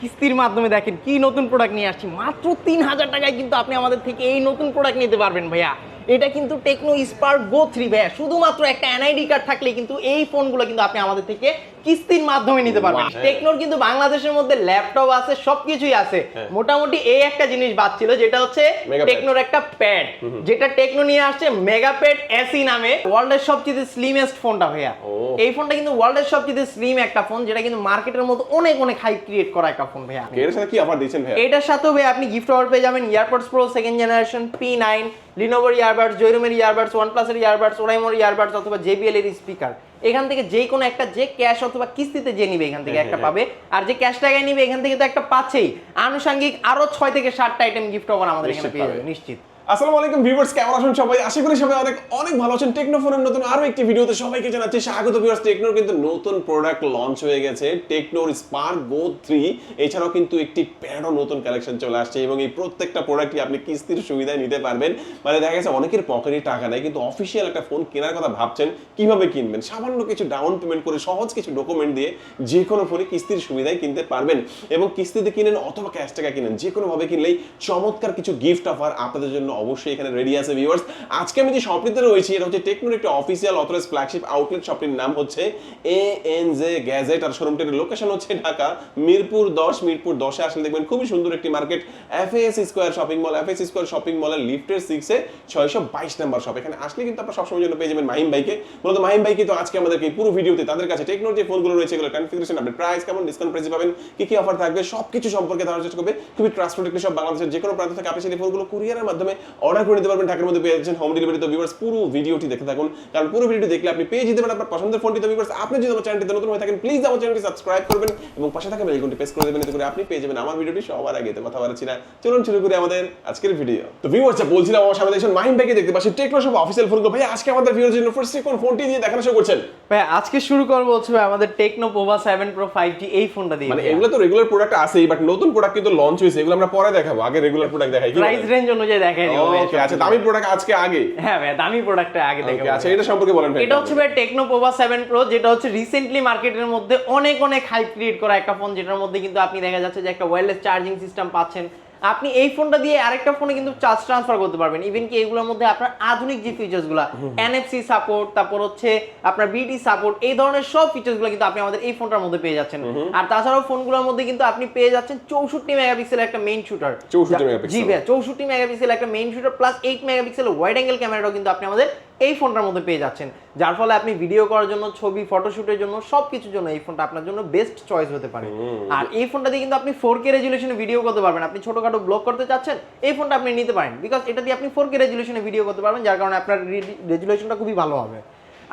কিস্তির মাধ্যমে দেখেন কি নতুন প্রোডাক্ট নিয়ে আসছি মাত্র 3000 টাকায় কিন্তু আপনি আমাদের থেকে এই নতুন প্রোডাক্ট নিতে পারবেন ভাইয়া। এটা কিন্তু টেকনো স্পার্ক গো 3 ভাইয়া, শুধুমাত্র একটা এনআইডি কার্ড থাকলে কিন্তু এই ফোনগুলো কিন্তু আপনি আমাদের থেকে কিস্তির মাধ্যমে নিতে পারবেন। টেকনোর কিন্তু বাংলাদেশের মধ্যে ল্যাপটপ আছে, সবকিছুই আছে। মোটামুটি এই একটা জিনিস বাদ ছিল, যেটা হচ্ছে টেকনোর একটা প্যাড, যেটা টেকনো নিয়ে আসছে মেগাপ্যাড এসি নামে, ওয়ার্ল্ডের সবচেয়ে স্লিমেস্ট ফোনটা ভাইয়া। এই ফোনটা কিন্তু ওয়ার্ল্ডের সবচেয়ে স্লিম একটা ফোন, যেটা কিন্তু মার্কেটের মধ্যে অনেক অনেক হাইপ ক্রিয়েট করা একটা ফোন ভাইয়া। এর সাথে কি অফার দিয়েছেন ভাইয়া? এটার সাথেও ভাই আপনি গিফট অফার পেয়ে যাবেন AirPods Pro second generation, P9, লিনোভোর ইয়ারবাডস, জয়রুমের ইয়ারবাডস, ওয়ানপ্লাসের ইয়ারবাডস, ওরাইমোর ইয়ারবাডস অথবা JBL এর স্পিকার। এখান থেকে যে কোনো একটা, যে ক্যাশ অথবা কিস্তিতে যে নিবে এখান থেকে একটা পাবে, আর যে ক্যাশ টাকায় নিবে এখান থেকে তো একটা পাচ্ছেই। আনুষঙ্গিক আরো 6 থেকে 7টা আইটেম গিফট অফার আমাদের এখানে পেয়ে যাবে নিশ্চিত। আসসালামু আলাইকুম ভিউয়ার্স, কেমন আছেন সবাই? আশা করি সবাই অনেক অনেক ভালো আছেন। টেকনো ফোনের নতুন আরো একটি ভিডিওতে সবাইকে জানাচ্ছি স্বাগত। ভিউয়ার্স, টেকনোর কিন্তু নতুন প্রোডাক্ট লঞ্চ হয়ে গেছে, টেকনোর স্পার্ক গো 3। এছাড়াও কিন্তু একটি প্যাডও নতুন কালেকশন চলে আসছে এবং এই প্রত্যেকটা প্রোডাক্টই আপনি কিস্তির সুবিধায় নিতে পারবেন। মানে দেখা গেছে অনেকের পকেটে টাকা নেই, কিন্তু অফিসিয়াল একটা ফোন কেনার কথা ভাবছেন, কিভাবে কিনবেন? সামান্য কিছু ডাউন পেমেন্ট করে সহজ কিছু ডকুমেন্ট দিয়ে যে কোনো ফোনে কিস্তির সুবিধায় কিনতে পারবেন। এবং কিস্তিতে কিনেন অথবা ক্যাশ টাকা কিনেন, যে কোনো ভাবে কিনলেই চমৎকার কিছু গিফট অফার আপনাদের জন্য অবশ্যই এখানে রেডি আছে। ভিউয়ার্স, আজকে আমি যে শপটিতে রয়েছি এটা হচ্ছে টেকনোর একটা অফিসিয়াল অথরাইজড ফ্ল্যাগশিপ আউটলেট। শপটির নাম হচ্ছে ANJ গ্যাজেট, আর শোরুমটির লোকেশন হচ্ছে ঢাকা মিরপুর 10। মিরপুর 10-এ আসলে দেখবেন খুবই সুন্দর একটি market, FAS square shopping mall. FAS square shopping মলের লিফটের 6-এ 622 নাম্বার শপ। এখানে আসলে কিন্তু আপনারা সবসময় জন্য পেয়ে যাবেন মাহিম ভাইকে। মূলত মাহিম ভাইকে তো আজকে আমাদেরকে পুরো ভিডিওতে তাদের কাছে টেকনোর যে ফোনগুলো রয়েছে এগুলোর কনফিগারেশন, আপনি প্রাইস কেমন, ডিসকাউন্ট প্রাইসে পাবেন, কি কি অফার থাকবে, সবকিছু সম্পর্কে ধারণার চেষ্টা করবে। খুবই ট্রাস্টেড একটি সব, বাংলাদেশের যে কোনো প্রান্ত থেকে আপনি সেই ফোনগুলো কুরিয়ারের মাধ্যমে অর্ডার করে নিতে পারবেন। ঢাকার মধ্যে পেয়ে যাচ্ছেন হোম ডেলিভারি। তো ভিউয়ার্স, পুরো ভিডিওটি দেখতে থাকুন, কারণ পুরো ভিডিওটি দেখলে আপনি পেয়ে যেতে পারেন আপনার পছন্দের ফোনটি। তো ভিউয়ার্স, আপনি যদি আমার চ্যানেলটিতে নতুন হয়ে থাকেন, প্লিজ আমার চ্যানেলটি সাবস্ক্রাইব করবেন এবং পাশে থাকা বেল আইকনটি প্রেস করে দেবেন, এতে করে আপনি পেয়ে যাবেন আমার ভিডিওটি সবার আগে। তো কথা বাড়াচ্ছি না, চলুন শুরু করি আমাদের আজকের ভিডিও। তো ভিউয়ার্স, বলছিলাম আমার সামনে দেখছেন মাহিম ভাইকে দেখতে পাচ্ছি, টেকনো সব অফিসিয়াল ফোনগুলো। ভাই আজকে আমাদের ভিডিওর জন্য ফার্স্ট কোন ফোনটি দিয়ে দেখানো শুরু করছেন? ভাই আজকে শুরু করব হচ্ছে ভাই আমাদের টেকনো পোভা 7 প্রো 5G এই ফোনটা দিয়ে। মানে এগুলো তো রেগুলার প্রোডাক্ট আছেই, বাট নতুন প্রোডাক্ট কিন্তু লঞ্চ হয়েছে, এগুলো আমরা পরে দেখাবো, আগে রেগুলার প্রোডাক্ট দেখাই। প্রাইস রেঞ্জ অনুযায়ী দেখাই দিব ভাই। ওকে, আচ্ছা, দামি প্রোডাক্ট আজকে আগে। হ্যাঁ ভাই, দামি প্রোডাক্টটা আগে দেখাবো। আচ্ছা, এটা সম্পর্কে বলেন ভাই। এটা হচ্ছে ভাই টেকনো পোভা 7 প্রো, যেটা হচ্ছে রিসেন্টলি মার্কেটের মধ্যে অনেক অনেক হাইপ ক্রিয়েট করা একটা ফোন, যেটার মধ্যে কিন্তু আপনি দেখা যাচ্ছে যে একটা ওয়্যারলেস চার্জিং সিস্টেম পাচ্ছেন। আপনি এই ফোনটা দিয়ে আরেকটা ফোনে কিন্তু চার্জ ট্রান্সফার করতে পারবেন। ইভেন কি এগুলোর মধ্যে আপনার আধুনিক যে ফিচার্সগুলো, NFC সাপোর্ট, তারপর হচ্ছে আপনার BT সাপোর্ট, এই ধরনের সব ফিচার্সগুলো কিন্তু আপনি আমাদের এই ফোনটার মধ্যে পেয়ে যাচ্ছেন। আর তাছাড়াও ফোনগুলোর মধ্যে কিন্তু আপনি পেয়ে যাচ্ছেন 64 মেগাপিক্সেলের একটা মেইন শুটার। 64 মেগাপিক্সেল? জি ভাই, 64 মেগাপিক্সেল একটা main shooter plus 8 megapixel wide angle ক্যামেরাটাও কিন্তু আপনি আমাদের এই ফোনটার মধ্যে পেয়ে যাচ্ছেন, যার ফলে আপনি ভিডিও করার জন্য, ছবি ফটোশুটের জন্য, সবকিছুর জন্য এই ফোনটা আপনার জন্য বেস্ট চয়েস হতে পারে। আর এই ফোনটা দিয়ে কিন্তু আপনি 4K রেজুলেশনে ভিডিও করতে পারবেন। আপনি ছোটখাটো ব্লগ করতে চাচ্ছেন, এই ফোনটা আপনি নিতে পারেন, বিকজ এটা দিয়ে আপনি 4K রেজুলেশনে ভিডিও করতে পারবেন, যার কারণে আপনার রেজুলেশনটা খুবই ভালো হবে।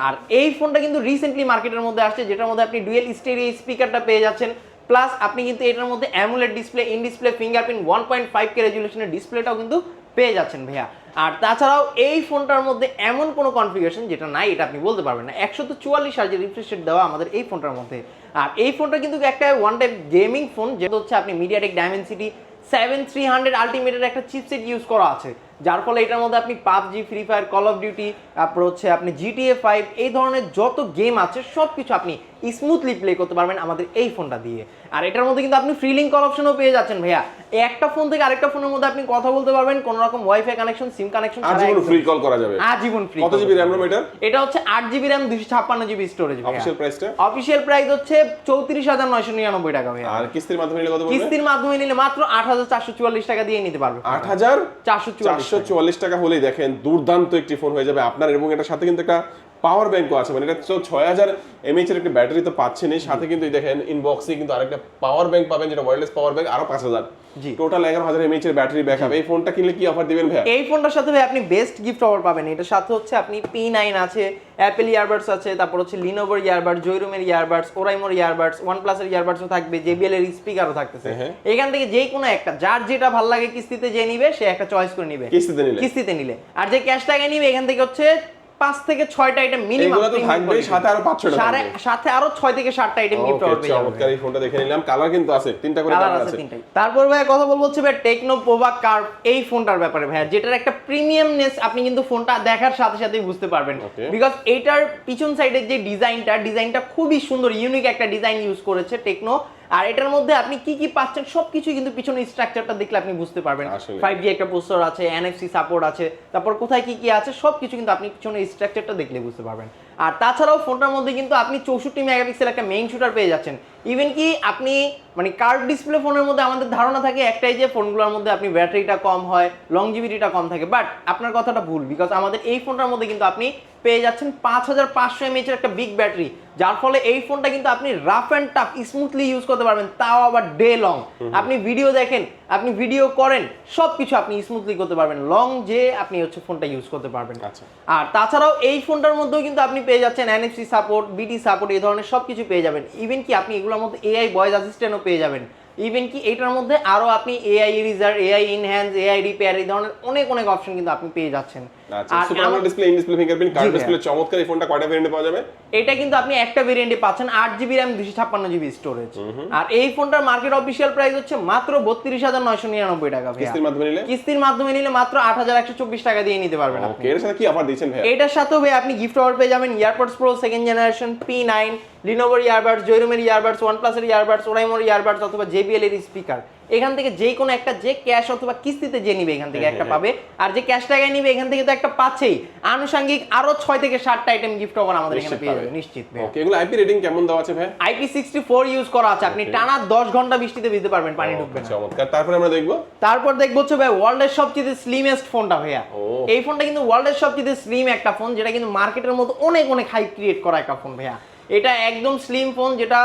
আর এই ফোনটা কিন্তু রিসেন্টলি মার্কেটের মধ্যে আসছে, যেটার মধ্যে আপনি ডুয়েল স্টেরিও স্পিকারটা পেয়ে যাচ্ছেন, প্লাস আপনি কিন্তু এটার মধ্যে AMOLED display, in display fingerprint 1.5K রেজুলেশনের ডিসপ্লেটাও কিন্তু পেয়ে যাচ্ছেন ভাইয়া। আর তাছাড়াও এই ফোনটার মধ্যে এমন কোনো কনফিগারেশন যেটা নাই এটা আপনি বলতে পারবেন না। 144 হার্জের রিফ্রেশ রেট দেওয়া আমাদের এই ফোনটার মধ্যে। আর এই ফোনটা কিন্তু একটা ওয়ান টাইপ গেমিং ফোন, যেটা হচ্ছে আপনি মিডিয়াটেক ডাইমেনসিটি 7300 আলটিমেটের একটা চিপসেট ইউজ করা আছে, যার ফলে এটার মধ্যে আপনি PUBG, free fire, call of duty, তারপর হচ্ছে আপনি GTA 5, এই ধরনের যত গেম আছে সব কিছু আপনি স্মুথলি প্লে করতে পারবেন আমাদের এই ফোনটা দিয়ে। আর এটার মধ্যে কিন্তু আপনি ফ্রি লিঙ্ক কল অপশনও পেয়ে যাচ্ছেন ভাইয়া। একটা ফোন থেকে আরেকটা ফোনের মধ্যে আপনি কথা বলতে পারবেন, কোনো রকম ওয়াইফাই কানেকশন, সিম কানেকশন ছাড়া। আজীবন ফ্রি কল করা যাবে, আজীবন ফ্রি। কত জিবি র‍্যাম এটা? এটা হচ্ছে 8GB RAM, 256GB storage. Official প্রাইসটা? অফিশিয়াল প্রাইস হচ্ছে 34999 টাকা ভাইয়া। আর কিস্তির মাধ্যমে নিলে কত পড়বে? কিস্তির মাধ্যমে নিলে মাত্র 8444 টাকা দিয়ে নিতে পারবে। 8444 টাকা হলেই দেখেন দুর্দান্ত একটি ফোন হয়ে যাবে আপনার। এবং এটার সাথে কিন্তু একটা পাওয়ার ব্যাংকও আছে, মানে এটা 6000 mAh এর একটা ব্যাটারি তো পাচ্ছেনই, সাথে কিন্তু দেখেন ইনবক্সে কিন্তু আরেকটা পাওয়ার ব্যাংক পাবেন, যেটা ওয়্যারলেস পাওয়ার ব্যাংক, আরো 5000। জি, টোটাল 11000 mAh এর ব্যাটারি ব্যাকআপ। এই ফোনটা কিনলে কি অফার দিবেন ভাই? এই ফোনটার সাথে ভাই আপনি বেস্ট গিফট অফার পাবেন। এটার সাথে হচ্ছে আপনি P9 আছে, অ্যাপল ইয়ারবাডস আছে, তারপর হচ্ছে লিনোভোর ইয়ারবাডস, জয়রুমের ইয়ারবাডস, ওরাইমোর ইয়ারবাডস, ওয়ানপ্লাসের ইয়ারবাডসও থাকবে, JBL এর স্পিকারও থাকতেছে। এখান থেকে যে কোনো একটা, যার যেটা ভালো লাগে কিস্তিতে যে নিবে সে একটা চয়েস করে নিবে কিস্তিতে নিলে। আর যে ক্যাশ টাকায় নিবে এখান থেকে হচ্ছে 5 থেকে 6টা আইটেম মিনিমাম এগুলো তো থাকবে, সাথে আরো 500 টাকা সাথে আরো 6 থেকে 7টা আইটেম গিফট অফার পেয়ে যাবেন। চমৎকার এই ফোনটা দেখে নিলাম, কালার কিন্তু আছে, তিনটা করে কালার আছে। তারপর ভাই কথা বলবো হচ্ছে ভাই টেকনো পোভা কার্ভ এই ফোনটার ব্যাপারে ভাই, যেটার একটা প্রিমিয়ামনেস আপনি কিন্তু ফোনটা দেখার সাথে সাথেই বুঝতে পারবেন, বিকজ এটার পিছন সাইডের যে ডিজাইনটা খুবই সুন্দর, ইউনিক একটা ডিজাইন ইউজ করেছে টেকনো। আর এটার মধ্যে আপনি কি কি পাচ্ছেন সবকিছু কিন্তু পিছনে স্ট্রাকচারটা দেখলে আপনি বুঝতে পারবেন। আসলে। 5G একটা প্রসেসর আছে, NFC সাপোর্ট আছে, তারপর কোথায় কি কি আছে সবকিছু কিন্তু আপনি পিছনে স্ট্রাকচারটা দেখলে বুঝতে পারবেন। আর তাছাড়াও ফোনটার মধ্যে কিন্তু আপনি 64 মেগাপিক্সেল একটা মেইন শুটার পেয়ে যাচ্ছেন। ইভেন কি আপনি মানে কার্ভ ডিসপ্লে ফোনের মধ্যে আমাদের ধারণা থাকে একটাই যে ফোনগুলোর মধ্যে আপনি ব্যাটারিটা কম হয়, লংজিভিটিটা কম থাকে, বাট আপনার কথাটা ভুল, বিকজ আমাদের এই ফোনটার মধ্যে কিন্তু আপনি পেয়ে যাচ্ছেন 5500 mAh এর একটা বিগ ব্যাটারি, যার ফলে এই ফোনটা কিন্তু আপনি rough and tough smoothly use করতে পারবেন, তাও আবার ডে লং। আপনি ভিডিও দেখেন, আপনি ভিডিও করেন, সবকিছু আপনি স্মুথলি করতে পারবেন, লং যে আপনি হচ্ছে ফোনটা ইউজ করতে পারবেন। আচ্ছা। আর তাছাড়াও এই ফোনটার মধ্যেও কিন্তু আপনি পেয়ে যাচ্ছেন NFC সাপোর্ট, BT সাপোর্ট, এই ধরনের সবকিছু পেয়ে যাবেন। ইভেন কি আপনি এগুলোর মধ্যে AI ভয়েস অ্যাসিস্ট্যান্টও পেয়ে যাবেন। ইভেন কি এটার মধ্যে আরো আপনি AI eraser, AI enhance, AI repair, এই ধরনের অনেক অনেক অপশন কিন্তু আপনি পেয়ে যাচ্ছেন। আচ্ছা, super AMOLED display, in display fingerprint, curve display, চমৎকার। এই ফোনটা কয়টা ভেরিয়েন্টে পাওয়া যাবে? এটা কিন্তু আপনি একটা ভেরিয়েন্টে পাচ্ছেন 8GB RAM 256GB স্টোরেজ। আর এই ফোনটার মার্কেট অফিশিয়াল প্রাইস হচ্ছে মাত্র 32,999 টাকা। কিস্তির মাধ্যমে নিলে? কিস্তির মাধ্যমে নিলে মাত্র 8,124 টাকা দিয়ে নিতে পারবেন আপনি। ওকে, এর সাথে কি অফার দিচ্ছেন ভাই? এটার সাথেও ভাই আপনি গিফট অফার পেয়ে যাবেন AirPods Pro second generation, P9, লিনোভোর ইয়ারবাডস, জয়রুমের ইয়ারবাডস, ওয়ানপ্লাসের ইয়ারবাডস, ওরাইমোর ইয়ারবাডস অথবা JBL এর স্পিকার। এখান থেকে যে কোনো একটা, যে ক্যাশ অথবা কিস্তিতে যে নিবে এখান থেকে একটা পাবে, আর যে ক্যাশ টাকায় নিবে এখান থেকে তো একটা পাচ্ছেই। আনুষঙ্গিক আরো 6 থেকে 7টা আইটেম গিফট অফার আমাদের এখানে পেয়ে যাবে নিশ্চিত ভাই। ওকে, এগুলো আইপি রেটিং কেমন দেওয়া আছে ভাই? IP64 ইউজ করা আছে, আপনি টানা 10 ঘন্টা বৃষ্টিতে ভিজতে পারবেন, পানি ঢুকবে না। চমৎকার। তারপরে আমরা দেখবো, তারপর দেখবো হচ্ছে ভাই ওয়ার্ল্ডের সবচেয়ে স্লিমেস্ট ফোনটা ভাইয়া। এই ফোনটা কিন্তু ওয়ার্ল্ডের সবচেয়ে স্লিম একটা ফোন, যেটা কিন্তু মার্কেটের মধ্যে অনেক অনেক হাইপ ক্রিয়েট করা একটা ফোন ভাইয়া। এটা একদম স্লিম ফোন, যেটা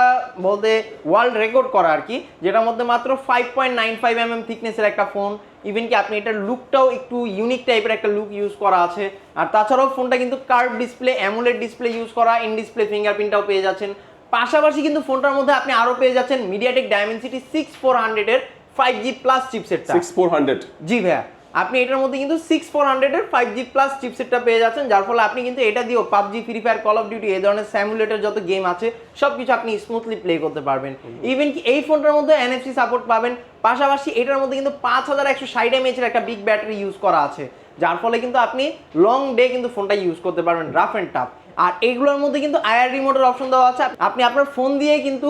বলতে ওয়ার্ল্ড রেকর্ড করা আর কি, যেটার মধ্যে মাত্র 5.95 mm থিকনেসের একটা ফোন। ইভেন কি আপনি এটার লুকটাও একটু ইউনিক টাইপের একটা লুক ইউজ করা আছে। আর তাছাড়াও ফোনটা কিন্তু curve display, AMOLED display use করা, ইন ডিসপ্লে ফিঙ্গারপ্রিন্টটাও পেয়ে যাচ্ছেন। পাশাপাশি কিন্তু ফোনটার মধ্যে আপনি আরো পেয়ে যাচ্ছেন মিডিয়াটেক ডায়মেনসিটি 6400 এর 5G প্লাস চিপসেটটা। 6400? জি ভাইয়া, আপনি এটার মধ্যে কিন্তু 6400 এর 5G প্লাস চিপসেটটা পেয়ে যাচ্ছেন, যার ফলে আপনি কিন্তু এটা দিয়েও PUBG, free fire, call of duty, এই ধরনের স্যামুলেটর যত গেম আছে সবকিছু আপনি স্মুথলি প্লে করতে পারবেন। ইভেন কি এই ফোনটার মধ্যে NFC সাপোর্ট পাবেন। পাশাপাশি এটার মধ্যে কিন্তু 5160 mAh এর একটা বিগ ব্যাটারি ইউজ করা আছে, যার ফলে কিন্তু আপনি লং ডে কিন্তু ফোনটা ইউজ করতে পারবেন, রাফ অ্যান্ড টাফ। আর এইগুলোর মধ্যে কিন্তু আইআর রিমোটের অপশন দেওয়া আছে, আপনি আপনার ফোন দিয়ে কিন্তু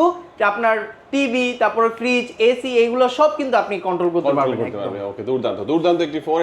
আপনার টিভি, তারপরে ফ্রিজ, এসি, এইগুলো সব কিন্তু আপনি কন্ট্রোল করতে পারবেন। ওকে, দুর্দান্ত দুর্দান্ত একটি ফোন।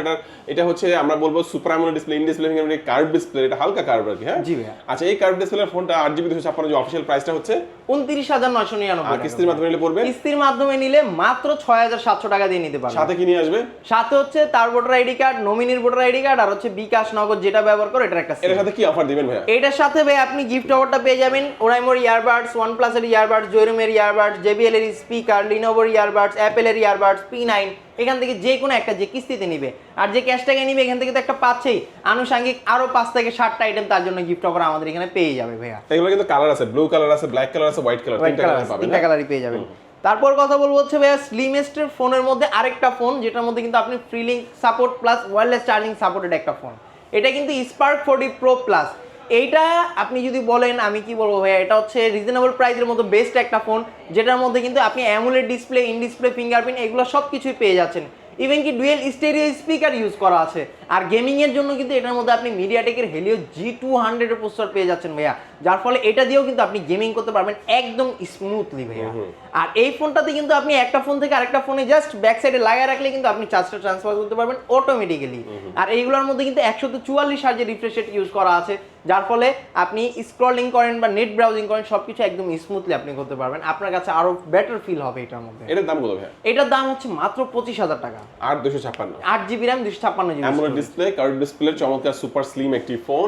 এটা হচ্ছে আমরা বলবো super AMOLED display, in display fingerprint, curve display, এটা হালকা কার্ভ আর কি। হ্যাঁ জি ভাইয়া। আচ্ছা, এই কার্ভ ডিসপ্লের ফোনটা 8GB 256 যে অফিশিয়াল প্রাইসটা হচ্ছে 29,999 আর টাকা। কিস্তির মাধ্যমে নিলে পড়বে? কিস্তির মাধ্যমে নিলে মাত্র 6,700 টাকা দিয়ে নিতে পারবেন। সাথে কি নিয়ে আসবে? সাথে হচ্ছে তার ভোটার আইডি কার্ড, নমিনির ভোটার আইডি কার্ড, আর হচ্ছে বিকাশ, নগদ যেটা ব্যবহার করে এটার একটা এর সাথে কি অফার দিবেন ভাইয়া? এটার সাথে ভাই আপনি গিফট অফারটা পেয়ে যাবেন ওরাইমোর ইয়ারবাডস, ওয়ানপ্লাসের ইয়ারবাডস, জয়রুমের ইয়ারবাডস, JBL এর স্পিকার, লিনোভোর ইয়ারবাডস, অ্যাপেলের ইয়ারবাডস, P9, এখান থেকে যে কোনো একটা যে কিস্তিতে নিবে আর যে ক্যাশ টাকা নিবে এখান থেকে তো একটা পাচ্ছেই। আনুষঙ্গিক আরো 5 থেকে 7টা আইটেম তার জন্য গিফট অফার আমাদের এখানে পেয়ে যাবে ভাইয়া। এগুলো কিন্তু কালার আছে, ব্লু কালার আছে, ব্ল্যাক কালার আছে, হোয়াইট কালার, তিনটা কালার পাবেন। তিনটা কালারই পেয়ে যাবেন। তারপর কথা বলবো হচ্ছে ভাইয়া স্লিমেস্টের ফোনের মধ্যে আরেকটা ফোন, যেটার মধ্যে কিন্তু আপনি free link support plus wireless charging supported একটা ফোন। এটা কিন্তু স্পার্ক 40 প্রো প্লাস। এইটা আপনি যদি বলেন আমি কি বলবো ভাইয়া, এটা হচ্ছে রিজনেবল প্রাইসের মধ্যে বেস্ট একটা ফোন, যেটার মধ্যে কিন্তু আপনি AMOLED display, in display fingerprint, এগুলো সব কিছুই পেয়ে যাচ্ছেন। ইভেন কি ডুয়েল স্টেরিও স্পিকার ইউজ করা আছে। আর গেমিং এর জন্য কিন্তু এটার মধ্যে আপনি মিডিয়াটেকের হেলিও G200 এর প্রসেসর পেয়ে যাচ্ছেন ভাইয়া, যার ফলে এটা দিয়েও কিন্তু আপনি গেমিং করতে পারবেন একদম স্মুথলি ভাইয়া। আর এই ফোনটাতে কিন্তু আপনি একটা ফোন থেকে আরেকটা ফোনে জাস্ট ব্যাক সাইডে লাগিয়ে রাখলে কিন্তু আপনি চার্জটা ট্রান্সফার করতে পারবেন অটোমেটিক্যালি। আর এইগুলোর মধ্যে কিন্তু 144 হার্জের রিফ্রেশ রেট ইউজ করা আছে, যার ফলে আপনি স্ক্রলিং করেন বা নেট ব্রাউজিং করেন সবকিছু একদম স্মুথলি আপনি করতে পারবেন। আপনার কাছে আরো বেটার ফিল হবে এটার মধ্যে। এটার দাম কত ভাইয়া? এটার দাম হচ্ছে মাত্র 25,000 টাকা। 256 8GB RAM 256GB AMOLED display, curve display, চমৎকার সুপার স্লিম একটি ফোন।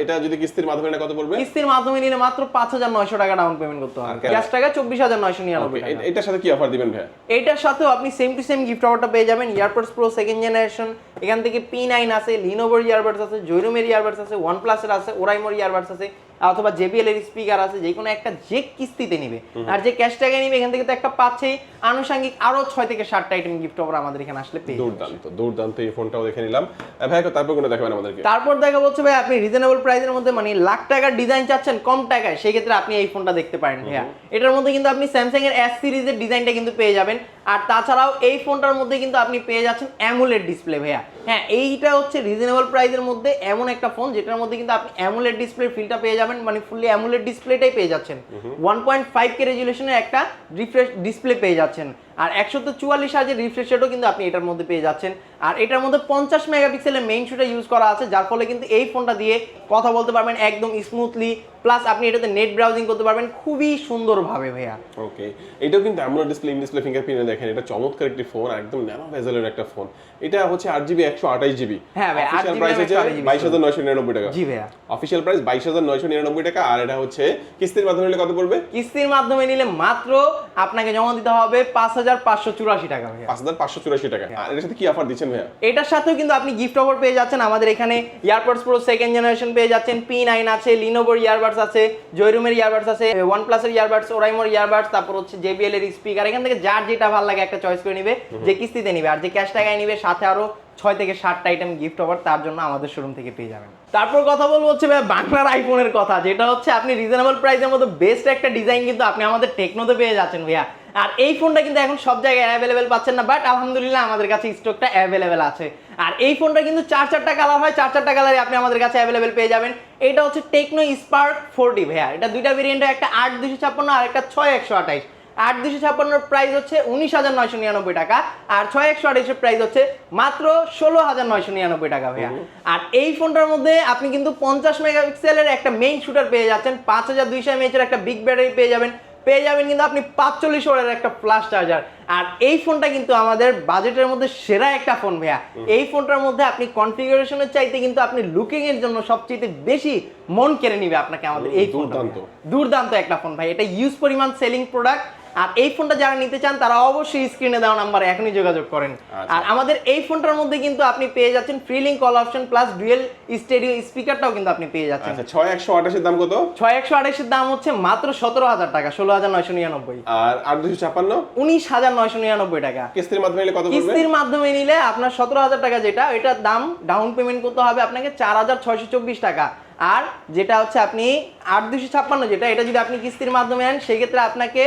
এটা যদি কিস্তির মাধ্যমে নেয় কত পড়বে? কিস্তির মাধ্যমে নিলে মাত্র 5,900 টাকা ডাউন পেমেন্ট করতে হবে। ক্যাশ টাকা 24,999 টাকা। এটার সাথে কি অফার দিবেন ভাইয়া? এইটার সাথেও আপনি সেম টু সেম গিফট অফারটা পেয়ে যাবেন। এয়ারপডস প্রো সেকেন্ড জেনারেশন, এখান থেকে P9 আছে, লিনোভোর ইয়ারবাডস আছে, জয়রুমের ইয়ারবাডস আছে, ওয়ানপ্লাসের আছে, ওরাইমোর ইয়ারবাডস আছে, অথবা JBL এর স্পিকার আছে। যে কোনো একটা যে কিস্তিতে নিবে আর যে ক্যাশ টাকা নিবে এখান থেকে তো একটা পাচ্ছেই। আনুষঙ্গিক আরো 6 থেকে 7টা আইটেম গিফট অফার আমাদের এখানে আসলে পেয়ে যাবেন। দুর্দান্ত দুর্দান্ত এই ফোনটাও দেখে নিলাম ভাই। তারপর কোনটা দেখাবেন আমাদেরকে? তারপর দেখা হচ্ছে ভাই আপনি রিজনেবল প্রাইসের মধ্যে মানে লাখ টাকার ডিজাইন চাচ্ছেন কম টাকায়, সেই ক্ষেত্রে আপনি এই ফোনটা দেখতে পারেন ভাইয়া। এটার মধ্যে কিন্তু আপনি স্যামসাং এর S সিরিজের ডিজাইনটা কিন্তু পেয়ে যাবেন। আর তাছাড়াও এই ফোনটার মধ্যে কিন্তু আপনি পেয়ে যাচ্ছেন অ্যামোলেড ডিসপ্লে ভাইয়া। হ্যাঁ, এইটা হচ্ছে রিজনেবল প্রাইসের মধ্যে এমন একটা ফোন যেটার মধ্যে কিন্তু আপনি অ্যামোলেড ডিসপ্লে ফিলটা পেয়ে যাবেন, মানে ফুললি অ্যামোলেড ডিসপ্লেটাই পেয়ে যাচ্ছেন। 1.5K রেজুলেশনের একটা রিফ্রেশ ডিসপ্লে পেয়ে যাচ্ছেন, আর 144 হার্জের রিফ্রেশ রেটও কিন্তু আপনি এটার মধ্যে পেয়ে যাচ্ছেন। আর এটার মধ্যে 50 মেগাপিক্সেলের মেইন শুটার ইউজ করা আছে, যার ফলে কিন্তু এই ফোনটা দিয়ে কথা বলতে পারবেন একদম স্মুথলি, প্লাস আপনি এটাতে নেট ব্রাউজিং করতে পারবেন খুবই সুন্দরভাবে ভাইয়া। ওকে, এটাও কিন্তু AMOLED display, in display fingerprint দেখেন, এটা চমৎকার একটি ফোন, একদম ন্যানো বেজেলের একটা ফোন। এটা হচ্ছে 8GB 128GB। হ্যাঁ ভাই, অফিশিয়াল প্রাইস হচ্ছে 22,999 টাকা। জি ভাইয়া, অফিশিয়াল প্রাইস 22,999 টাকা। আর এটা হচ্ছে কিস্তির মাধ্যমে নিলে কত পড়বে? কিস্তির মাধ্যমে নিলে মাত্র আপনাকে জমা দিতে হবে 5,584 টাকা ভাইয়া। 5,584 টাকা। আর এর সাথে কি অফার দিচ্ছেন ভাইয়া? এটার সাথেও কিন্তু আপনি গিফট অফার পেয়ে যাচ্ছেন। আমাদের এখানে ইয়ারবাডস প্রো সেকেন্ড জেনারেশন পেয়ে যাচ্ছেন, P9 আছে, লিনোভোর ইয়ারবাডস আছে, জয়রুমের ইয়ারবাডস আছে, ওয়ানপ্লাসের ইয়ারবাডস, ওরাইমোর ইয়ারবাডস, তারপর হচ্ছে JBL এর স্পিকার। এখান থেকে যার যেটা ভালো লাগে একটা চয়েস করে নিবে, যে কিস্তিতে নিবে আর যে ক্যাশ টাকায় নিবে, সাথে আরো 6 থেকে 7টা আইটেম গিফট অফার তার জন্য আমাদের শোরুম থেকে পেয়ে যাবেন। তারপর কথা বলবো হচ্ছে ভাই বাংলার আইফোনের কথা, যেটা হচ্ছে আপনি রিজনেবল প্রাইসের মধ্যে বেস্ট একটা ডিজাইন কিন্তু আপনি আমাদের টেকনোতে পেয়ে যাচ্ছেন ভাইয়া। আর এই ফোনটা কিন্তু এখন সব জায়গায় অ্যাভেলেবেল পাচ্ছেন না, বাট আলহামদুলিল্লাহ আমাদের কাছে স্টকটা অ্যাভেলেবেল আছে। আর এই ফোনটা কিন্তু 4-4টা কালার হয়, 4-4টা কালারে আপনি আমাদের কাছে অ্যাভেলেবেল পেয়ে যাবেন। এটা হচ্ছে টেকনো স্পার্ক 4D ভাইয়া। এটা দুইটা ভেরিয়েন্ট, একটা 8/256 আর একটা 6/128। 8/256 প্রাইস হচ্ছে 19,999 টাকা, আর 6/128 প্রাইস হচ্ছে মাত্র 16,999 টাকা ভাইয়া। আর এই ফোনটার মধ্যে আপনি কিন্তু 50 মেগাপিক্সেলের একটা মেইন শুটার পেয়ে যাচ্ছেন, 5200 mAh এর একটা বিগ ব্যাটারি পেয়ে যাবেন কিন্তু আপনি 45 ওয়াটের একটা ফ্লাশ চার্জার। আর এই ফোনটা কিন্তু আমাদের বাজেটের মধ্যে সেরা একটা ফোন ভাইয়া। এই ফোনটার মধ্যে আপনি কনফিগারেশনের চাইতে কিন্তু আপনি লুকিং এর জন্য সবচেয়ে বেশি মন কেড়ে নিবে আপনাকে আমাদের এই ফোনটা। দুর্দান্ত একটা ফোন ভাই, এটা ইউজ পরিমাণ সেলিং প্রোডাক্ট। আর এই ফোনটা যারা নিতে চান তারা অবশ্যই স্ক্রিনে দেওয়া নাম্বারে এখনই যোগাযোগ করেন। আর আমাদের এই ফোনটার মধ্যে কিন্তু আপনি পেয়ে যাচ্ছেন free link call option plus dual stereo স্পিকারটাও কিন্তু আপনি পেয়ে যাচ্ছেন। আচ্ছা, 6/128 এর দাম কত? 6/128 এর দাম হচ্ছে মাত্র 17,000 টাকা, 16,999। আর 8/256 19,999 টাকা। কিস্তির মাধ্যমে নিলে কত পড়বে? কিস্তির মাধ্যমে নিলে আপনার 17,000 টাকা, যেটা এটার দাম ডাউন পেমেন্ট করতে হবে আপনাকে 4,624 টাকা। আর যেটা হচ্ছে আপনি 8/256 যেটা, এটা যদি আপনি কিস্তির মাধ্যমে নেন সেক্ষেত্রে আপনাকে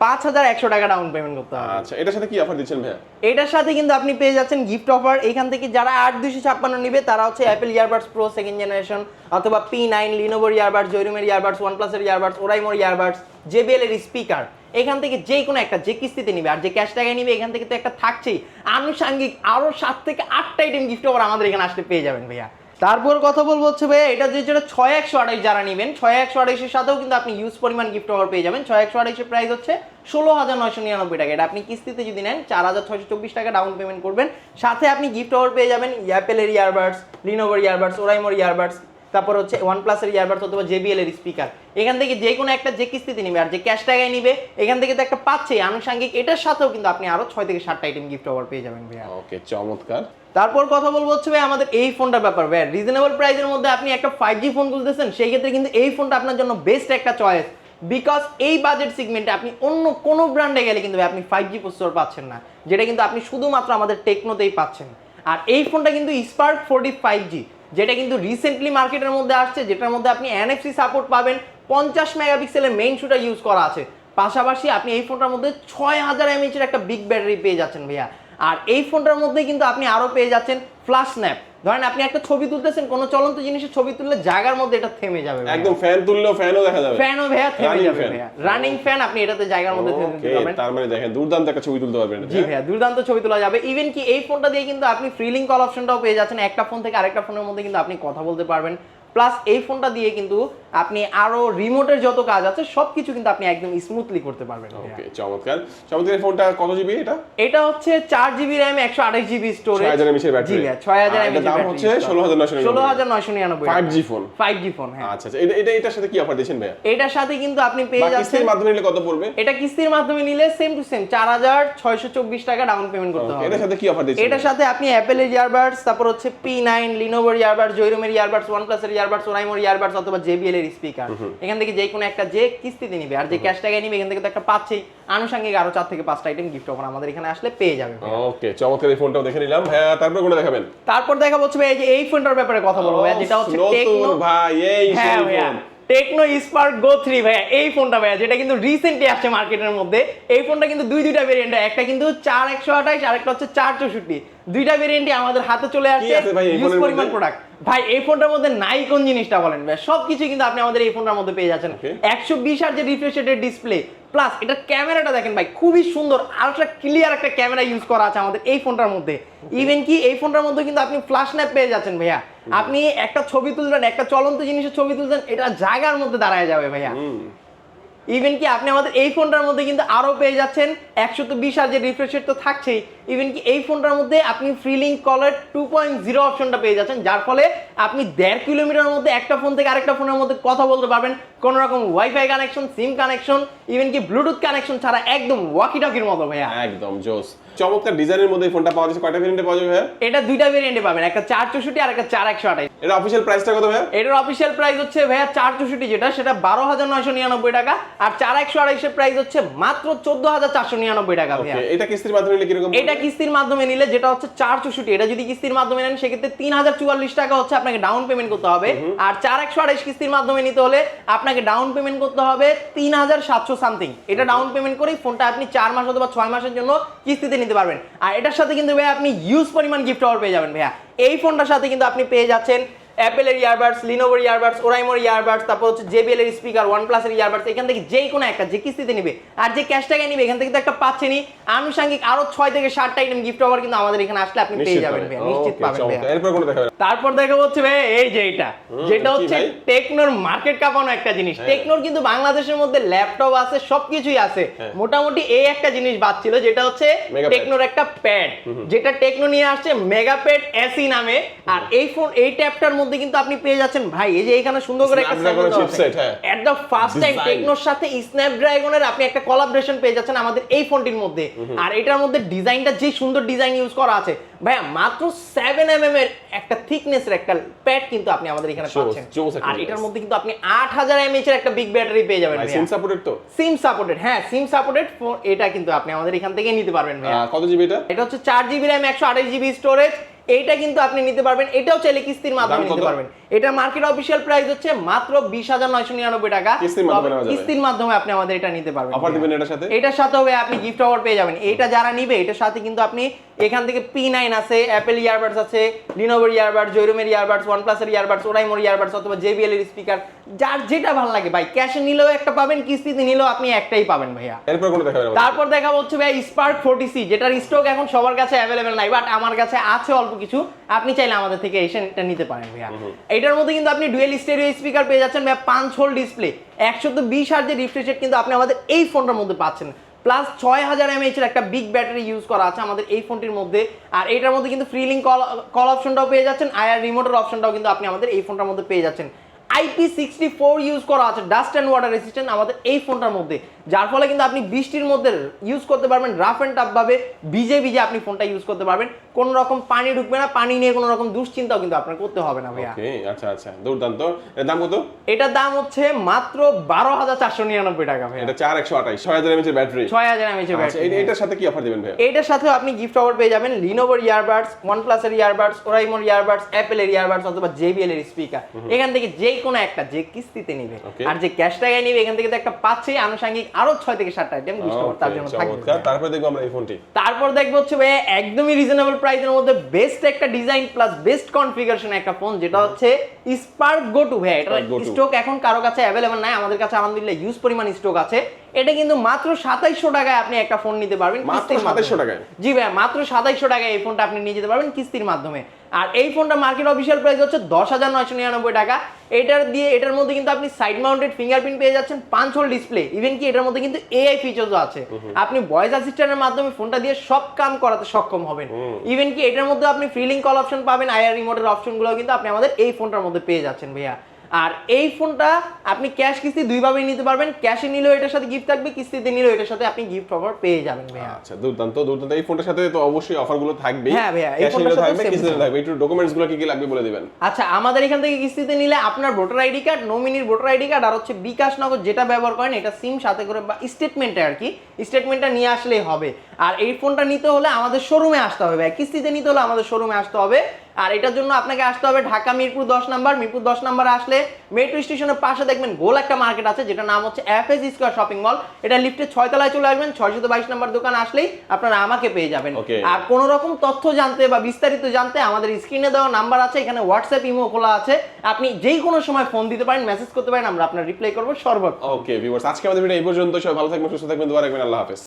5,100 টাকা ডাউন পেমেন্ট করতে হবে। আচ্ছা, এটার সাথে কি অফার দিচ্ছেন ভাইয়া? এটার সাথে কিন্তু আপনি পেয়ে যাচ্ছেন গিফট অফার। এখান থেকে যারা 8/256 নিবে তারা হচ্ছে Apple earbuds pro second generation, অথবা P9, লিনোভোর ইয়ারবাডস, জয়রুমের ইয়ারবাডস, ওয়ানপ্লাসের ইয়ারবাডস, ওরাইমোর ইয়ারবাডস, JBL এর স্পিকার, এখান থেকে যে কোনো একটা, যে কিস্তিতে নিবে আর যে ক্যাশ টাকায় নিবে, এখান থেকে তো একটা থাকছেই, আনুষাঙ্গিক আরো 7 থেকে 8টা আইটেম গিফট অফার আমাদের এখানে আসতে পেয়ে যাবেন ভাইয়া। তারপর কথা বলবো হচ্ছে ভাইয়া, এটা যেটা 6/128 যারা নেবেন, 6/128 এর সাথেও কিন্তু আপনি ইউজ পরিমাণ গিফট অফার পেয়ে যাবেন। 6/128 এর প্রাইস হচ্ছে 16,999 টাকা। এটা আপনি কিস্তিতে যদি নেন 4,624 টাকা ডাউন পেমেন্ট করবেন, সাথে আপনি গিফট অফার পেয়ে যাবেন অ্যাপেলের ইয়ারবাডস, লিনোভোর ইয়ারবাডস, ওরাইমোর ইয়ারবাডস, তারপর হচ্ছে ওয়ানপ্লাসের ইয়ারবাডস অথবা JBL এর স্পিকার। এখান থেকে যে কোনো একটা, যে কিস্তিতে নিবে আর যে ক্যাশ টাকায় নিবে, এখান থেকে তো একটা পাচ্ছেই আনুষাঙ্গিক, এটার সাথেও কিন্তু আপনি আরো 6 থেকে 7টা আইটেম গিফট অফার পেয়ে যাবেন ভাইয়া। ওকে, চমৎকার। তারপর কথা বলবো হচ্ছে ভাই আমাদের এই ফোনটার ব্যাপার ভাই। রিজনেবল প্রাইসের মধ্যে আপনি একটা 5G ফোন খুঁজতেছেন, সেই ক্ষেত্রে কিন্তু এই ফোনটা আপনার জন্য বেস্ট একটা চয়েস, বিকজ এই বাজেট সেগমেন্টে আপনি অন্য কোনো ব্র্যান্ডে গেলে কিন্তু আপনি 5G প্রসেসর পাচ্ছেন না, যেটা কিন্তু আপনি শুধুমাত্র আমাদের টেকনোতেই পাচ্ছেন। আর এই ফোনটা কিন্তু স্পার্ক 4D 5G, যেটা কিন্তু রিসেন্টলি মার্কেটের মধ্যে আসছে, যেটার মধ্যে আপনি NFC সাপোর্ট পাবেন, 50 মেগাপিক্সেলের মেইন শুটার ইউজ করা আছে, পাশাপাশি আপনি এই ফোনটার মধ্যে 6000 mAh এর একটা বিগ ব্যাটারি পেয়ে যাচ্ছেন ভাইয়া। আর এই ফোনটার মধ্যে কিন্তু আপনি আরো পেয়ে যাচ্ছেন ফ্ল্যাশ স্ন্যাপ। ধরেন আপনি একটা ছবি তুলতেছেন, কোনো চলন্ত জিনিসের ছবি তুললে জায়গার মধ্যে এটা থেমে যাবে, একদম ফ্যান তুললেও ফ্যানও দেখা যাবে, ফ্যানও ভাইয়া থেমে যাবে ভাইয়া, রানিং ফ্যান আপনি এটাতে জায়গার মধ্যে থেমে দিতে পারবেন। তার মানে দেখেন দুর্দান্ত একটা ছবি তুলতে পারবেন। জি ভাইয়া, দুর্দান্ত ছবি তোলা যাবে। ইভেন কি এই ফোনটা দিয়ে কিন্তু আপনি ফ্রি লিংক কল অপশনটাও পেয়ে যাচ্ছেন, একটা ফোন থেকে আরেকটা ফোনের মধ্যে কিন্তু আপনি কথা বলতে পারবেন। প্লাস এই ফোনটা দিয়ে কিন্তু আপনি আরো রিমোটের যত কাজ আছে সবকিছু কিন্তু আপনি একদম স্মুথলি করতে পারবেন। ওকে, চমৎকার। চমৎকার। এই ফোনটা কত জিবি? এটা হচ্ছে 4GB RAM 128GB storage, 6000 mAh এর ব্যাটারি। জি ভাই, 6000 mAh এর দাম হচ্ছে 16,999 5G ফোন। 5G ফোন, হ্যাঁ। আচ্ছা, এটার সাথে কি অফার দিচ্ছেন ভাইয়া? এটার সাথে কিন্তু আপনি পেয়ে যাচ্ছেন, কিস্তির মাধ্যমে নিলে কত পড়বে? এটা কিস্তির মাধ্যমে নিলে সেম টু সেম 4,624 টাকা ডাউন পেমেন্ট করতে হবে। এটার সাথে কি অফার দিচ্ছেন? এটার সাথে আপনি অ্যাপেলের ইয়ারবাডস, তারপর হচ্ছে P9, লিনোভোর ইয়ারবাডস, জয়রুমের ইয়ারবাডস, ওয়ানপ্লাসের ইয়ারবাডস, ওরাইমোর ইয়ারবাডস অথবা JBL এর স্পিকার, এখান থেকে যে কোনো একটা, যে কিস্তিতে নিবে আর যে ক্যাশ টাকায় নিবে, এখান থেকে তো একটা পাচ্ছেই, আনুষঙ্গিক আরো 4 থেকে 5টা আইটেম গিফট অফার আমাদের এখানে আসলে পেয়ে যাবে। ওকে, চমৎকার। এই ফোনটাও দেখে নিলাম। হ্যাঁ, তারপর কোনটা দেখাবেন? তারপর দেখাবো হচ্ছে ভাই এই যে এই ফোনটার ব্যাপারে কথা বলবো ভাই, যেটা হচ্ছে টেকনো ভাই। এই হ্যাঁ ভাইয়া, টেকনো স্পার্ক গো 3 ভাইয়া, এই ফোনটা ভাইয়া যেটা কিন্তু রিসেন্টলি আসছে মার্কেটের মধ্যে। এই ফোনটা কিন্তু দুইটা ভেরিয়েন্ট, একটা কিন্তু 4128 আর একটা হচ্ছে 464। দুইটা ভেরিয়েন্টই আমাদের হাতে চলে আসছে, আছে ভাই এই ইউজ ফোনের পরিমাণ মধ্যে? প্রোডাক্ট। ভাই এই ফোনটার মধ্যে নাই কোন জিনিসটা বলেন ভাই, সবকিছু কিন্তু আপনি আমাদের এই ফোনটার মধ্যে পেয়ে যাচ্ছেন। 120 হার্জ রিফ্রেশ রেটের ডিসপ্লে, প্লাস এটার ক্যামেরাটা দেখেন ভাই, খুবই সুন্দর আলট্রা ক্লিয়ার একটা ক্যামেরা ইউজ করা আছে আমাদের এই ফোনটার মধ্যে। ইভেন কি এই ফোনটার মধ্যে কিন্তু আপনি ফ্ল্যাশ ন্যাপ পেয়ে যাচ্ছেন ভাইয়া। আপনি একটা ছবি তুলবেন, একটা চলন্ত জিনিসের ছবি তুলছেন, এটা জায়গার মধ্যে দাঁড়ায় যাবে ভাইয়া। ইভেন কি আপনি আমাদের এই ফোনটার মধ্যে কিন্তু আরো পেয়ে যাচ্ছেন 120 হার্জের রিফ্রেশ রেট তো থাকছেই। ইভেন কি এই ফোনটার মধ্যে আপনি ফ্রিলিং কলার 2.0 অপশনটা পেয়ে যাচ্ছেন, যার ফলে আপনি 1.5 কিলোমিটারের মধ্যে একটা ফোন থেকে আরেকটা ফোনের মধ্যে কথা বলতে পারবেন, কোনো রকম ওয়াইফাই কানেকশন, সিম কানেকশন, ইভেন কি ব্লুটুথ কানেকশন ছাড়া একদম ওয়াকি টকির মতো ভাইয়া। একদম জোস। চমৎকার ডিজাইনের মধ্যে এই ফোনটা পাওয়া যাচ্ছে। কয়টা ভেরিয়েন্টে পাওয়া যাবে ভাইয়া? এটা দুইটা ভেরিয়েন্টে পাবেন, একটা 464 আর একটা 4128। এটা অফিশিয়াল প্রাইসটা কত ভাইয়া? এটার অফিশিয়াল প্রাইস হচ্ছে ভাইয়া 464 যেটা, সেটা 12,999 টাকা, আর 4128 এর প্রাইস হচ্ছে মাত্র 14,499 টাকা ভাইয়া। ওকে, এটা কিস্তির মাধ্যমে নিলে কি রকম? এটা কিস্তির মাধ্যমে নিলে যেটা হচ্ছে 464, এটা যদি কিস্তির মাধ্যমে নেন সেক্ষেত্রে 3044 টাকা হচ্ছে আপনাকে ডাউন পেমেন্ট করতে হবে। আর 4128 কিস্তির মাধ্যমে নিতে হলে আপনাকে ডাউন পেমেন্ট করতে হবে 3700 সামথিং। এটা ডাউন পেমেন্ট করেই ফোনটা আপনি 4 মাস অথবা 6 মাসের জন্য কিস্তিতে নিতে পারবেন। আর এটার সাথে কিন্তু ভাইয়া আপনি ইউজ পরিমাণ গিফট অফার পেয়ে যাবেন ভাইয়া। এই ফোনটার সাথে কিন্তু আপনি পেয়ে যাচ্ছেন অ্যাপেলের ইয়ারবাডস, লিনোভোর ইয়ারবাডস, ওরাইমোর ইয়ারবাডস, তারপর হচ্ছে জেবিএল এর স্পিকার, OnePlus এর ইয়ারবাডস। এখান থেকে যে কোনো একটা যে কিস্তিতে নিবে আর যে ক্যাশ টাকায় নিবে এখান থেকে তো একটা পাচ্ছেনই। আনুষঙ্গিক আরো 6 থেকে 7টা আইটেম গিফট অফার কিন্তু আমাদের এখানে আসলে আপনি পেয়ে যাবেন ভাই, নিশ্চিত পাবেন ভাই। এরপর কোনটা দেখাবেন? তারপর দেখা হচ্ছে ভাই এই যে এটা, যেটা হচ্ছে টেকনোর মার্কেট কাঁপানো একটা জিনিস। টেকনোর কিন্তু বাংলাদেশের মধ্যে ল্যাপটপ আছে, সবকিছুই আছে, মোটামুটি এই একটা জিনিস বাদ ছিল, যেটা হচ্ছে টেকনোর একটা প্যাড, যেটা টেকনো নিয়ে আসছে মেগাপ্যাড এসি নামে। আর এই ফোন এই ট্যাবটার মধ্যে কিন্তু আপনি পেয়ে যাচ্ছেন ভাই এই যে এখানে সুন্দর করে একটা chipset, at the first time টেকনোর সাথে স্ন্যাপড্রাগনের আপনি একটা কোলাবোরেশন পেয়ে যাচ্ছেন আমাদের এই ফোনটির মধ্যে। আর এটার মধ্যে ডিজাইনটা যে সুন্দর ডিজাইন ইউজ করা আছে ভাইয়া, মাত্র 7mm এর একটা থিকনেসের একটা প্যাড কিন্তু আপনি আমাদের এখানে পাচ্ছেন। আর এটার মধ্যে কিন্তু আপনি 8000 mAh এর একটা বিগ ব্যাটারি পেয়ে যাবেন ভাইয়া। সিম সাপোর্টেড তো? সিম সাপোর্টেড, হ্যাঁ সিম সাপোর্টেড ফোন। এটা কিন্তু আপনি আমাদের এখান থেকে নিতে পারবেন ভাইয়া। কত জিবি এটা? এটা হচ্ছে 4GB RAM 128GB স্টোরেজ। এইটা কিন্তু আপনি নিতে পারবেন, এটাও চাইলে কিস্তির মাধ্যমে নিতে পারবেন। এটা মার্কেট অফিশিয়াল প্রাইস হচ্ছে মাত্র 20,999 টাকা। কিস্তির মাধ্যমে আপনি আমাদের এটা নিতে পারবেন। অফার দিবেন এটার সাথে? এটার সাথে হবে আপনি গিফট অফার পেয়ে যাবেন। এটা যারা নিবে এটার সাথে কিন্তু আপনি এখান থেকে P9 আছে, অ্যাপেল ইয়ারবাডস আছে, লিনোভোর ইয়ারবাডস, জয়রুমের ইয়ারবাডস, OnePlus এর ইয়ারবাডস, ওরাইমোর ইয়ারবাডস অথবা JBL এর স্পিকার, যার যেটা ভালো লাগে ভাই, ক্যাশে নিলেও একটা পাবেন, কিস্তিতে নিলেও আপনি একটাই পাবেন ভাইয়া। এরপর কোনটা দেখাবেন? তারপর দেখাবো হচ্ছে ভাই স্পার্ক 40C, যেটার স্টক এখন সবার কাছে অ্যাভেলেবেল নাই, বাট আমার কাছে আছে অল্প কিছু, আপনি চাইলে আমাদের থেকে এসে এটা নিতে পারেন ভাইয়া। এটার মধ্যে কিন্তু আপনি ডুয়েল স্টেরিও স্পিকার পেয়ে যাচ্ছেন ভাইয়া, 5 হোল ডিসপ্লে, 120 হার্জের রিফ্রেশ রেট কিন্তু আপনি আমাদের এই ফোনটার মধ্যে পাচ্ছেন, প্লাস 6000 mAh এর একটা বিগ ব্যাটারি ইউজ করা আছে আমাদের এই ফোনটির মধ্যে। আর এটার মধ্যে কিন্তু ফ্রি লিঙ্ক কল অপশনটাও পেয়ে যাচ্ছেন, আইআর রিমোটের অপশনটাও কিন্তু আপনি আমাদের এই ফোনটার মধ্যে পেয়ে যাচ্ছেন। IP64 ইউজ করা আছে, ডাস্ট অ্যান্ড ওয়াটার রেসিস্ট্যান্ট আমাদের এই ফোনটার মধ্যে, যার ফলে কিন্তু আপনি বৃষ্টির মধ্যে ইউজ করতে পারবেন, রাফ অ্যান্ড টাফ ভাবে ভিজে ভিজে আপনি ফোনটা ইউজ করতে পারবেন, কোন রকম পানি ঢুকবে না, পানি নিয়ে কোনো রকম দুশ্চিন্তাও কিন্তু আপনার করতে হবে না ভাইয়া। ওকে, আচ্ছা আচ্ছা, দুর্দান্ত। এর দাম কত? এটার দাম হচ্ছে মাত্র 12,499 টাকা ভাইয়া। এটা 4128, 6000 mAh এর ব্যাটারি, 6000 mAh এর ব্যাটারি। এটার সাথে কি অফার দিবেন ভাই? এটার সাথে আপনি গিফট অফার পেয়ে যাবেন লিনোভোর ইয়ারবাডস, OnePlus এর ইয়ারবাডস, ওরাইমোর ইয়ারবাডস, অ্যাপেল এর ইয়ারবাডস অথবা JBL এর স্পিকার। এখান থেকে যে কোনো একটা যে কিস্তিতে নিবে আর যে ক্যাশ টাকায় নিবে এখান থেকে তো একটা পাচ্ছেই, আনুষঙ্গিক আরো 6 থেকে 7টা আইটেম গিফট অফার তার জন্য থাকবে। তারপর দেখবো আমরা এই ফোনটি। তারপর দেখবো হচ্ছে ভাই একদমই রিজনেবল প্রাইসের মধ্যে বেস্ট একটা ডিজাইন প্লাস বেস্ট কনফিগারেশন একটা ফোন, যেটা হচ্ছে স্পার্ক গো 2 ভাই। এটা স্টক এখন কারো কাছে অ্যাভেলেবল নাই, আমাদের কাছে আলহামদুলিল্লাহ ইউজ পরিমাণ স্টক আছে। এটা কিন্তু মাত্র 2700 টাকায় আপনি একটা ফোন নিতে পারবেন। মাত্র 2700 টাকায়? জি ভাই, মাত্র 2700 টাকায় এই ফোনটা আপনি নিয়ে যেতে পারবেন কিস্তির মাধ্যমে। আর এই ফোনটা মার্কেট অফিশিয়াল প্রাইস হচ্ছে 10,999 টাকা। এটার মধ্যে কিন্তু আপনি সাইড মাউন্টেড ফিঙ্গারপ্রিন্ট পেয়ে যাচ্ছেন, 5 হোল ডিসপ্লে, ইভেন কি এটার মধ্যে কিন্তু AI ফিচারসও আছে। আপনি ভয়েস অ্যাসিস্ট্যান্টের মাধ্যমে ফোনটা দিয়ে সব কাম করাতে সক্ষম হবেন। ইভেন কি এটার মধ্যে আপনি ফ্রি লিঙ্ক কল অপশন পাবেন, আইআর রিমোটের অপশনগুলো কিন্তু আপনি আমাদের এই ফোনটার মধ্যে পেয়ে যাচ্ছেন ভাইয়া। আর এই ফোনটা আপনি ক্যাশ কিস্তি দুইভাবেই নিতে পারবেন, ক্যাশে নিলেও এটার সাথে গিফট থাকবে, কিস্তিতে নিলেও এটার সাথে আপনি গিফট অফার পেয়ে যাবেন ভাইয়া। আচ্ছা, দুর্দান্ত দুর্দান্ত। এই ফোনটার সাথে তো অবশ্যই অফারগুলো থাকবে। হ্যাঁ ভাইয়া, এই ফোনটার সাথে থাকবে, কিস্তিতে থাকবে। একটু ডকুমেন্টসগুলো কি কি লাগবে বলে দিবেন। আচ্ছা, আমাদের এখান থেকে কিস্তিতে নিলে আপনার ভোটার আইডি কার্ড, নমিনির ভোটার আইডি কার্ড, আর হচ্ছে বিকাশ নগদ যেটা ব্যবহার করেন এটা সিম সাথে করে বা স্টেটমেন্টটা আর কি, স্টেটমেন্টটা নিয়ে আসলেই হবে। আর এই ফোনটা নিতে হলে আমাদের শোরুমে আসতে হবে ভাই, কিস্তিতে নিতে হলে আমাদের শোরুমে আসতে হবে। আর এটার জন্য আপনাকে আসতে হবে ঢাকা মিরপুর 10 নাম্বার। মিরপুর 10 নাম্বারে আসলে মেট্রো স্টেশনের পাশে দেখবেন গোল একটা মার্কেট আছে, যেটা নাম হচ্ছে এফএস স্কয়ার শপিং মল। এটা লিফটে 6 তলায় চলে আসবেন, 622 নাম্বার দোকান আসলেই আপনারা আমাকে পেয়ে যাবেন। Okay. আর কোনো রকম তথ্য জানতে বা বিস্তারিত জানতে আমাদের স্ক্রিনে দেওয়া নাম্বার আছে, এখানে হোয়াটসঅ্যাপ ইমো খোলা আছে, আপনি যেই কোনো সময় ফোন দিতে পারেন, মেসেজ করতে পারেন, আমরা আপনার রিপ্লাই করবো সর্বক্ষণ। ওকে ভিউয়ার্স, আজকে আমাদের ভিডিও এই পর্যন্ত। সবাই ভালো থাকবেন, সুস্থ থাকবেন, দোয়া রাখবেন। আল্লাহ হাফেজ।